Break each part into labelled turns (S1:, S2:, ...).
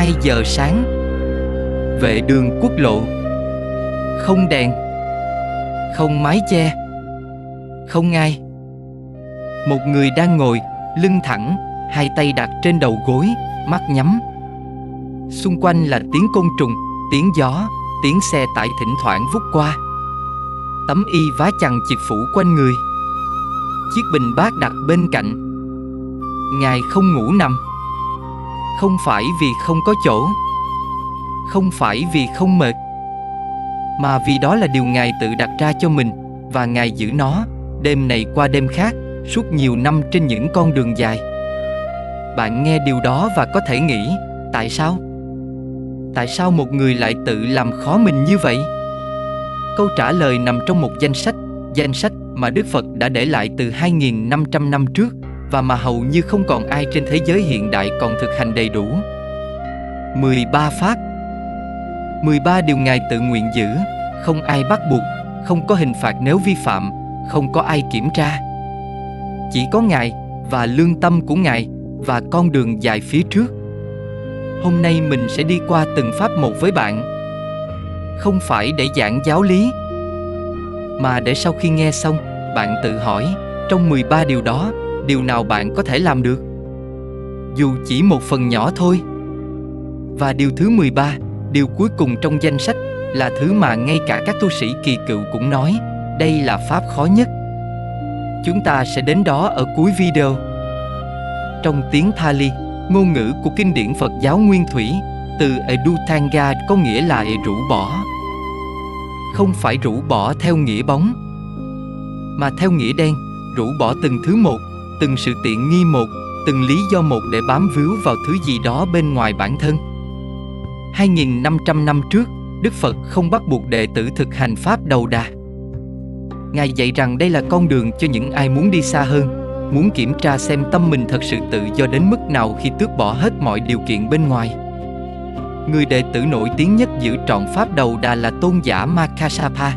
S1: 2 giờ sáng. Vệ đường quốc lộ. Không đèn, không mái che, không ai. Một người đang ngồi, lưng thẳng, hai tay đặt trên đầu gối, mắt nhắm. Xung quanh là tiếng côn trùng, tiếng gió, tiếng xe tải thỉnh thoảng vút qua. Tấm y vá chằng chịt phủ quanh người. Chiếc bình bát đặt bên cạnh. Ngài không ngủ nằm. Không phải vì không có chỗ, không phải vì không mệt, mà vì đó là điều Ngài tự đặt ra cho mình, và Ngài giữ nó, đêm này qua đêm khác, suốt nhiều năm trên những con đường dài. Bạn nghe điều đó và có thể nghĩ, tại sao? Tại sao một người lại tự làm khó mình như vậy? Câu trả lời nằm trong một danh sách mà Đức Phật đã để lại từ 2.500 năm trước, và mà hầu như không còn ai trên thế giới hiện đại còn thực hành đầy đủ. 13 pháp. 13 điều Ngài tự nguyện giữ, không ai bắt buộc, không có hình phạt nếu vi phạm, không có ai kiểm tra. Chỉ có Ngài và lương tâm của Ngài và con đường dài phía trước. Hôm nay mình sẽ đi qua từng pháp một với bạn. Không phải để giảng giáo lý, mà để sau khi nghe xong, bạn tự hỏi, trong 13 điều đó, điều nào bạn có thể làm được? Dù chỉ một phần nhỏ thôi. Và điều thứ 13, điều cuối cùng trong danh sách, là thứ mà ngay cả các tu sĩ kỳ cựu cũng nói, đây là pháp khó nhất. Chúng ta sẽ đến đó ở cuối video. Trong tiếng Pali, ngôn ngữ của kinh điển Phật giáo Nguyên Thủy, từ Edutanga có nghĩa là rũ bỏ. Không phải rũ bỏ theo nghĩa bóng, mà theo nghĩa đen, rũ bỏ từng thứ một, từng sự tiện nghi một, từng lý do một để bám víu vào thứ gì đó bên ngoài bản thân. 2.500 năm trước, Đức Phật không bắt buộc đệ tử thực hành pháp đầu đà. Ngài dạy rằng đây là con đường cho những ai muốn đi xa hơn, muốn kiểm tra xem tâm mình thật sự tự do đến mức nào khi tước bỏ hết mọi điều kiện bên ngoài. Người đệ tử nổi tiếng nhất giữ trọn pháp đầu đà là tôn giả Makkassapa.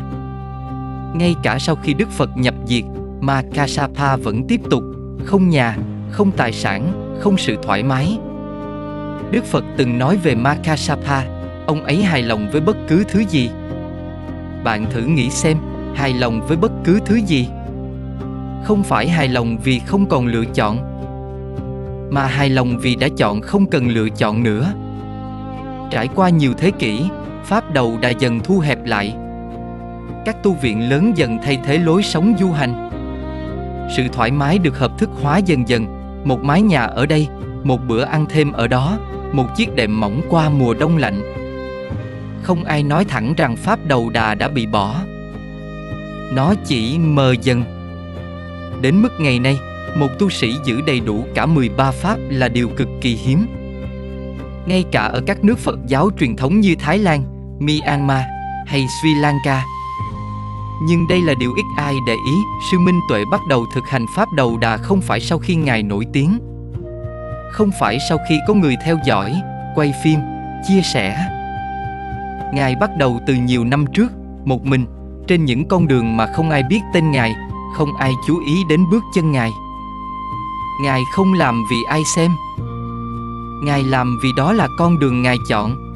S1: Ngay cả sau khi Đức Phật nhập diệt, Makkassapa vẫn tiếp tục, không nhà, không tài sản, không sự thoải mái. Đức Phật từng nói về Makkassapa, ông ấy hài lòng với bất cứ thứ gì. Bạn thử nghĩ xem, hài lòng với bất cứ thứ gì. Không phải hài lòng vì không còn lựa chọn, mà hài lòng vì đã chọn không cần lựa chọn nữa. Trải qua nhiều thế kỷ, pháp đầu đà dần thu hẹp lại. Các tu viện lớn dần thay thế lối sống du hành. Sự thoải mái được hợp thức hóa dần dần, một mái nhà ở đây, một bữa ăn thêm ở đó, một chiếc đệm mỏng qua mùa đông lạnh. Không ai nói thẳng rằng pháp đầu đà đã bị bỏ. Nó chỉ mờ dần. Đến mức ngày nay, một tu sĩ giữ đầy đủ cả 13 pháp là điều cực kỳ hiếm. Ngay cả ở các nước Phật giáo truyền thống như Thái Lan, Myanmar hay Sri Lanka. Nhưng đây là điều ít ai để ý. Sư Minh Tuệ bắt đầu thực hành pháp đầu đà không phải sau khi Ngài nổi tiếng, không phải sau khi có người theo dõi, quay phim, chia sẻ. Ngài bắt đầu từ nhiều năm trước, một mình, trên những con đường mà không ai biết tên Ngài, không ai chú ý đến bước chân Ngài. Ngài không làm vì ai xem, Ngài làm vì đó là con đường Ngài chọn.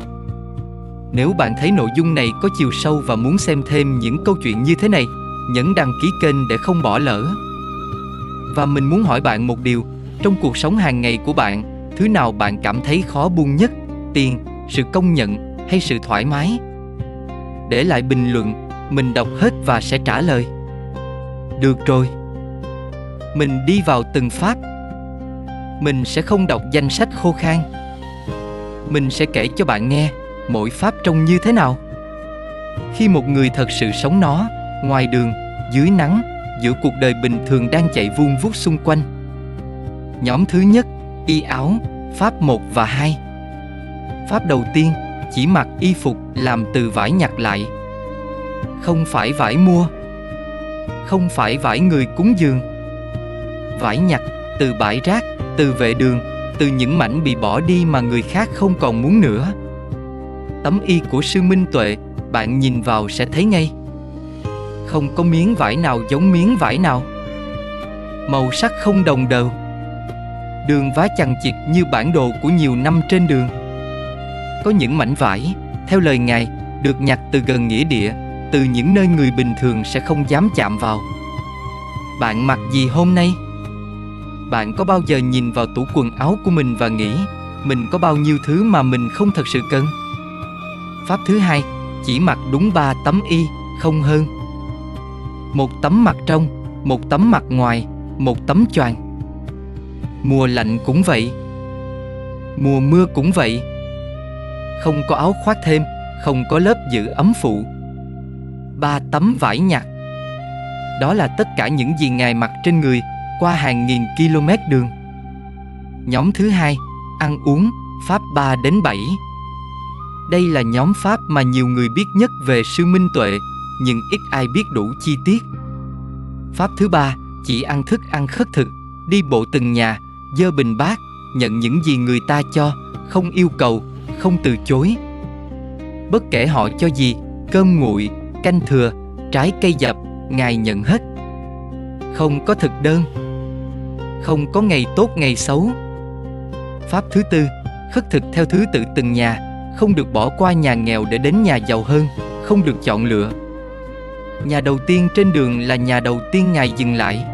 S1: Nếu bạn thấy nội dung này có chiều sâu và muốn xem thêm những câu chuyện như thế này, nhấn đăng ký kênh để không bỏ lỡ. Và mình muốn hỏi bạn một điều, trong cuộc sống hàng ngày của bạn, thứ nào bạn cảm thấy khó buông nhất? Tiền, sự công nhận hay sự thoải mái? Để lại bình luận, mình đọc hết và sẽ trả lời. Được rồi. Mình đi vào từng pháp. Mình sẽ không đọc danh sách khô khan. Mình sẽ kể cho bạn nghe mỗi pháp trông như thế nào. Khi một người thật sự sống nó, ngoài đường, dưới nắng, giữa cuộc đời bình thường đang chạy vun vút xung quanh. Nhóm thứ nhất, y áo, pháp 1 và 2. Pháp đầu tiên, chỉ mặc y phục làm từ vải nhặt lại. Không phải vải mua, không phải vải người cúng dường. Vải nhặt từ bãi rác, từ vệ đường, từ những mảnh bị bỏ đi mà người khác không còn muốn nữa. Tấm y của Sư Minh Tuệ, bạn nhìn vào sẽ thấy ngay. Không có miếng vải nào giống miếng vải nào. Màu sắc không đồng đều. Đường vá chằng chịt như bản đồ của nhiều năm trên đường. Có những mảnh vải, theo lời Ngài, được nhặt từ gần nghĩa địa, từ những nơi người bình thường sẽ không dám chạm vào. Bạn mặc gì hôm nay? Bạn có bao giờ nhìn vào tủ quần áo của mình và nghĩ, mình có bao nhiêu thứ mà mình không thật sự cần? Pháp thứ hai, chỉ mặc đúng 3 tấm y, không hơn. Một tấm mặc trong, một tấm mặc ngoài, một tấm choàng. Mùa lạnh cũng vậy. Mùa mưa cũng vậy. Không có áo khoác thêm, không có lớp giữ ấm phụ. 3 tấm vải nhặt. Đó là tất cả những gì Ngài mặc trên người qua hàng nghìn km đường. Nhóm thứ hai, ăn uống, Pháp 3 đến 7. Đây là nhóm Pháp mà nhiều người biết nhất về sư minh tuệ, nhưng ít ai biết đủ chi tiết. Pháp thứ ba, chỉ ăn thức ăn khất thực, đi bộ từng nhà, dơ bình bát, nhận những gì người ta cho, không yêu cầu, không từ chối. Bất kể họ cho gì, cơm nguội, canh thừa, trái cây dập, Ngài nhận hết. Không có thực đơn. Không có ngày tốt ngày xấu. Pháp thứ tư, khất thực theo thứ tự từng nhà, không được bỏ qua nhà nghèo để đến nhà giàu hơn, không được chọn lựa. Nhà đầu tiên trên đường là nhà đầu tiên Ngài dừng lại.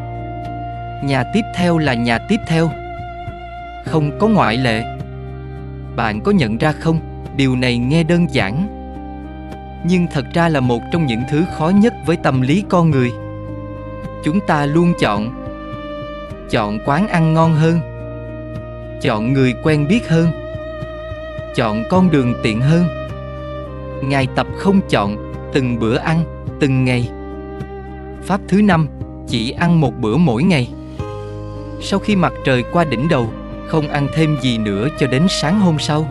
S1: Nhà tiếp theo là nhà tiếp theo. Không có ngoại lệ. Bạn có nhận ra không, điều này nghe đơn giản, nhưng thật ra là một trong những thứ khó nhất với tâm lý con người. Chúng ta luôn chọn quán ăn ngon hơn, chọn người quen biết hơn, chọn con đường tiện hơn. Ngài tập không chọn, từng bữa ăn, từng ngày. Pháp thứ năm, chỉ ăn một bữa mỗi ngày. Sau khi mặt trời qua đỉnh đầu, không ăn thêm gì nữa cho đến sáng hôm sau.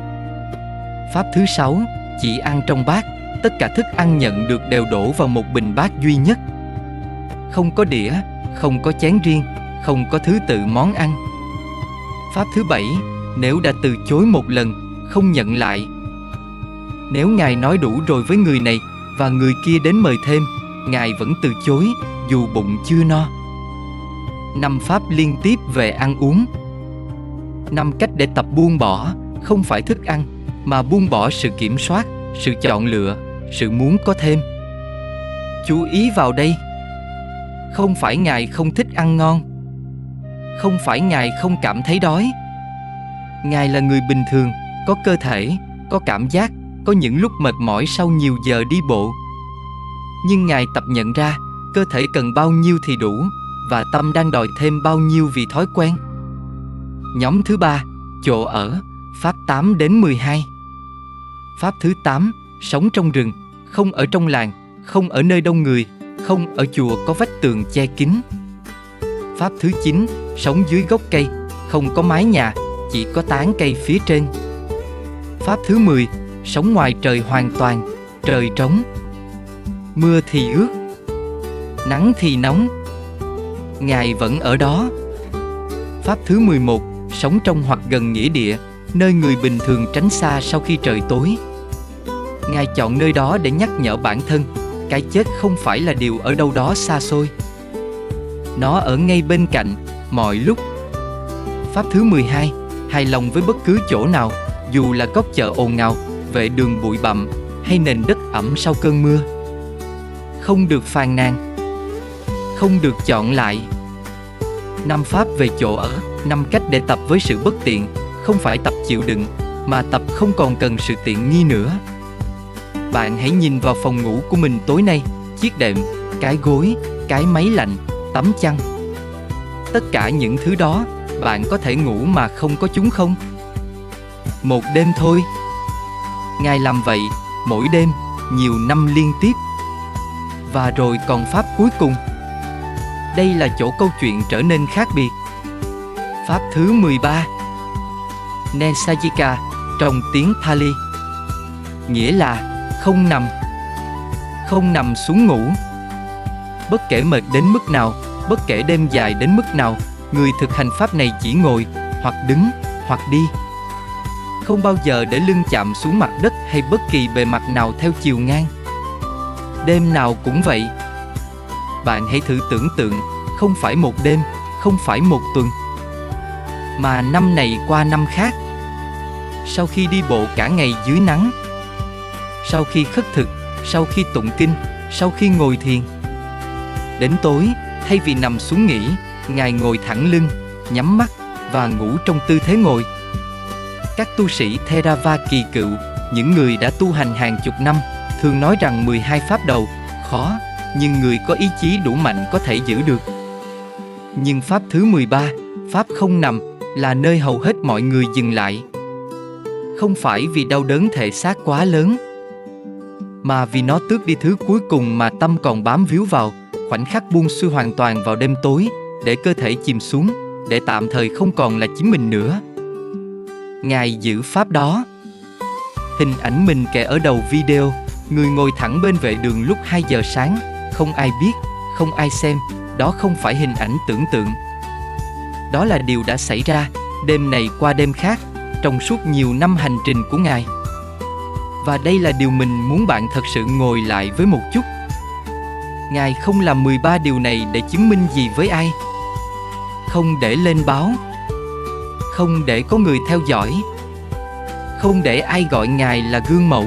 S1: Pháp thứ sáu, chỉ ăn trong bát, tất cả thức ăn nhận được đều đổ vào một bình bát duy nhất. Không có đĩa, không có chén riêng, không có thứ tự món ăn. Pháp thứ bảy, nếu đã từ chối một lần, không nhận lại. Nếu Ngài nói đủ rồi với người này và người kia đến mời thêm, Ngài vẫn từ chối, dù bụng chưa no. 5 pháp liên tiếp về ăn uống. 5 cách để tập buông bỏ, không phải thức ăn, mà buông bỏ sự kiểm soát, sự chọn lựa, sự muốn có thêm. Chú ý vào đây. Không phải Ngài không thích ăn ngon. Không phải Ngài không cảm thấy đói. Ngài là người bình thường, có cơ thể, có cảm giác, có những lúc mệt mỏi sau nhiều giờ đi bộ. Nhưng Ngài tập nhận ra, cơ thể cần bao nhiêu thì đủ, và tâm đang đòi thêm bao nhiêu vì thói quen. Nhóm thứ ba, chỗ ở, Pháp 8 đến 12. Pháp thứ 8, sống trong rừng, không ở trong làng, không ở nơi đông người, không ở chùa có vách tường che kín. Pháp thứ 9, sống dưới gốc cây, không có mái nhà, chỉ có tán cây phía trên. Pháp thứ 10, sống ngoài trời hoàn toàn, trời trống. Mưa thì ướt, nắng thì nóng, Ngài vẫn ở đó. Pháp thứ 11, sống trong hoặc gần nghĩa địa, nơi người bình thường tránh xa sau khi trời tối. Ngài chọn nơi đó để nhắc nhở bản thân, cái chết không phải là điều ở đâu đó xa xôi. Nó ở ngay bên cạnh, mọi lúc. Pháp thứ 12, hài lòng với bất cứ chỗ nào, dù là góc chợ ồn ào, vệ đường bụi bặm, hay nền đất ẩm sau cơn mưa. Không được phàn nàn. Không được chọn lại. 5 pháp về chỗ ở, 5 cách để tập với sự bất tiện, không phải tập chịu đựng, mà tập không còn cần sự tiện nghi nữa. Bạn hãy nhìn vào phòng ngủ của mình tối nay, chiếc đệm, cái gối, cái máy lạnh, tấm chăn. Tất cả những thứ đó, bạn có thể ngủ mà không có chúng không? Một đêm thôi. Ngài làm vậy, mỗi đêm, nhiều năm liên tiếp. Và rồi còn pháp cuối cùng. Đây là chỗ câu chuyện trở nên khác biệt. Pháp thứ 13, Nesajika, trong tiếng Pali, nghĩa là không nằm xuống ngủ. Bất kể mệt đến mức nào, bất kể đêm dài đến mức nào, người thực hành pháp này chỉ ngồi, hoặc đứng, hoặc đi. Không bao giờ để lưng chạm xuống mặt đất hay bất kỳ bề mặt nào theo chiều ngang. Đêm nào cũng vậy. Bạn hãy thử tưởng tượng, không phải một đêm, không phải một tuần, mà năm này qua năm khác. sau khi đi bộ cả ngày dưới nắng, sau khi khất thực, sau khi tụng kinh, sau khi ngồi thiền. Đến tối, thay vì nằm xuống nghỉ, Ngài ngồi thẳng lưng, nhắm mắt và ngủ trong tư thế ngồi. Các tu sĩ Theravada kỳ cựu, những người đã tu hành hàng chục năm, thường nói rằng 12 pháp đầu khó, nhưng người có ý chí đủ mạnh có thể giữ được. Nhưng pháp thứ 13, pháp không nằm, là nơi hầu hết mọi người dừng lại. Không phải vì đau đớn thể xác quá lớn, mà vì nó tước đi thứ cuối cùng mà tâm còn bám víu vào, khoảnh khắc buông xuôi hoàn toàn vào đêm tối, để cơ thể chìm xuống, để tạm thời không còn là chính mình nữa. Ngài giữ pháp đó. Hình ảnh mình kè ở đầu video, người ngồi thẳng bên vệ đường lúc 2 giờ sáng, không ai biết, không ai xem, đó không phải hình ảnh tưởng tượng. Đó là điều đã xảy ra, đêm này qua đêm khác, trong suốt nhiều năm hành trình của Ngài. Và đây là điều mình muốn bạn thật sự ngồi lại với một chút. Ngài không làm 13 điều này để chứng minh gì với ai, không để lên báo, không để có người theo dõi, không để ai gọi Ngài là gương mẫu.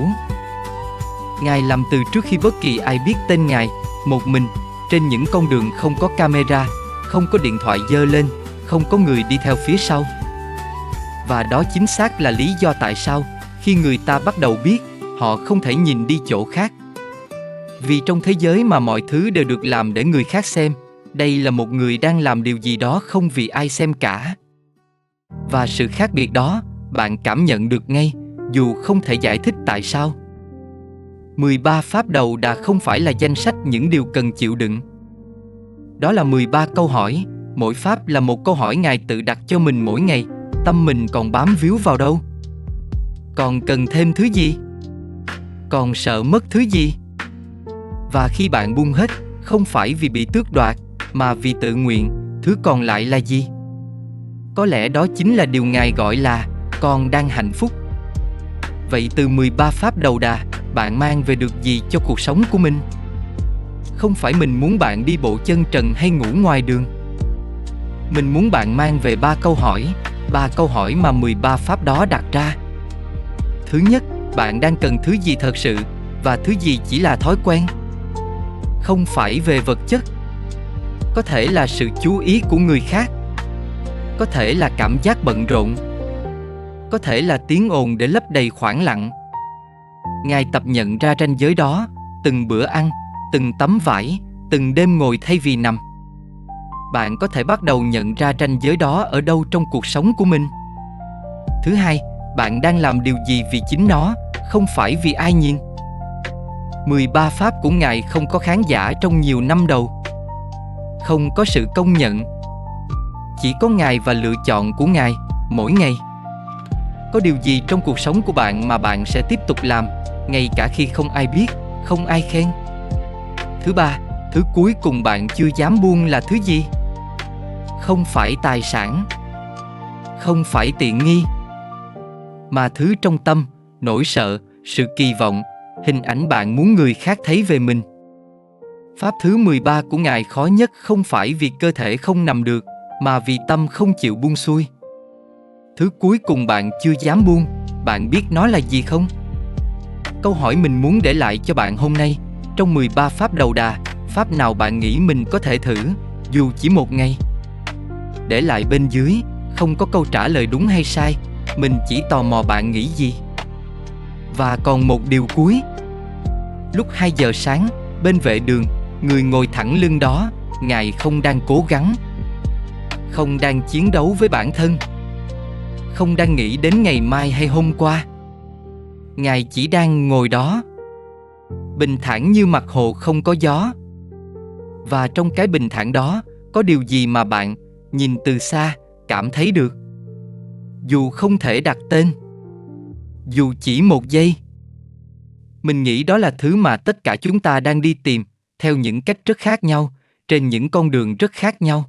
S1: Ngài làm từ trước khi bất kỳ ai biết tên Ngài, một mình, trên những con đường không có camera, không có điện thoại giơ lên, không có người đi theo phía sau. Và đó chính xác là lý do tại sao, khi người ta bắt đầu biết, họ không thể nhìn đi chỗ khác. Vì trong thế giới mà mọi thứ đều được làm để người khác xem, đây là một người đang làm điều gì đó không vì ai xem cả. Và sự khác biệt đó, bạn cảm nhận được ngay, dù không thể giải thích tại sao. 13 pháp đầu đà không phải là danh sách những điều cần chịu đựng. Đó là 13 câu hỏi, mỗi pháp là một câu hỏi Ngài tự đặt cho mình mỗi ngày. Tâm mình còn bám víu vào đâu? Còn cần thêm thứ gì? Còn sợ mất thứ gì? Và khi bạn buông hết, không phải vì bị tước đoạt, mà vì tự nguyện, thứ còn lại là gì? Có lẽ đó chính là điều Ngài gọi là con đang hạnh phúc. Vậy từ 13 pháp đầu đà, bạn mang về được gì cho cuộc sống của mình? Không phải mình muốn bạn đi bộ chân trần hay ngủ ngoài đường. Mình muốn bạn mang về 3 câu hỏi mà 13 pháp đó đặt ra. Thứ nhất, bạn đang cần thứ gì thật sự, và thứ gì chỉ là thói quen? Không phải về vật chất. Có thể là sự chú ý của người khác. Có thể là cảm giác bận rộn. Có thể là tiếng ồn để lấp đầy khoảng lặng. Ngài tập nhận ra ranh giới đó, từng bữa ăn, từng tấm vải, từng đêm ngồi thay vì nằm. Bạn có thể bắt đầu nhận ra ranh giới đó ở đâu trong cuộc sống của mình. Thứ hai, bạn đang làm điều gì vì chính nó, không phải vì ai nhìn. 13 pháp của Ngài không có khán giả trong nhiều năm đầu. Không có sự công nhận. Chỉ có Ngài và lựa chọn của Ngài, mỗi ngày. Có điều gì trong cuộc sống của bạn mà bạn sẽ tiếp tục làm, ngay cả khi không ai biết, không ai khen? Thứ ba, thứ cuối cùng bạn chưa dám buông là thứ gì? Không phải tài sản, không phải tiện nghi, mà thứ trong tâm, nỗi sợ, sự kỳ vọng, hình ảnh bạn muốn người khác thấy về mình. Pháp thứ 13 của Ngài khó nhất không phải vì cơ thể không nằm được, mà vì tâm không chịu buông xuôi. Thứ cuối cùng bạn chưa dám buông, bạn biết nó là gì không? Câu hỏi mình muốn để lại cho bạn hôm nay, trong 13 pháp đầu đà, pháp nào bạn nghĩ mình có thể thử, dù chỉ một ngày? Để lại bên dưới, không có câu trả lời đúng hay sai, mình chỉ tò mò bạn nghĩ gì. Và còn một điều cuối. Lúc 2 giờ sáng, bên vệ đường, người ngồi thẳng lưng đó, Ngài không đang cố gắng, không đang chiến đấu với bản thân, không đang nghĩ đến ngày mai hay hôm qua. Ngài chỉ đang ngồi đó, bình thản như mặt hồ không có gió. Và trong cái bình thản đó, có điều gì mà bạn, nhìn từ xa, cảm thấy được? Dù không thể đặt tên, dù chỉ một giây. Mình nghĩ đó là thứ mà tất cả chúng ta đang đi tìm, theo những cách rất khác nhau, trên những con đường rất khác nhau.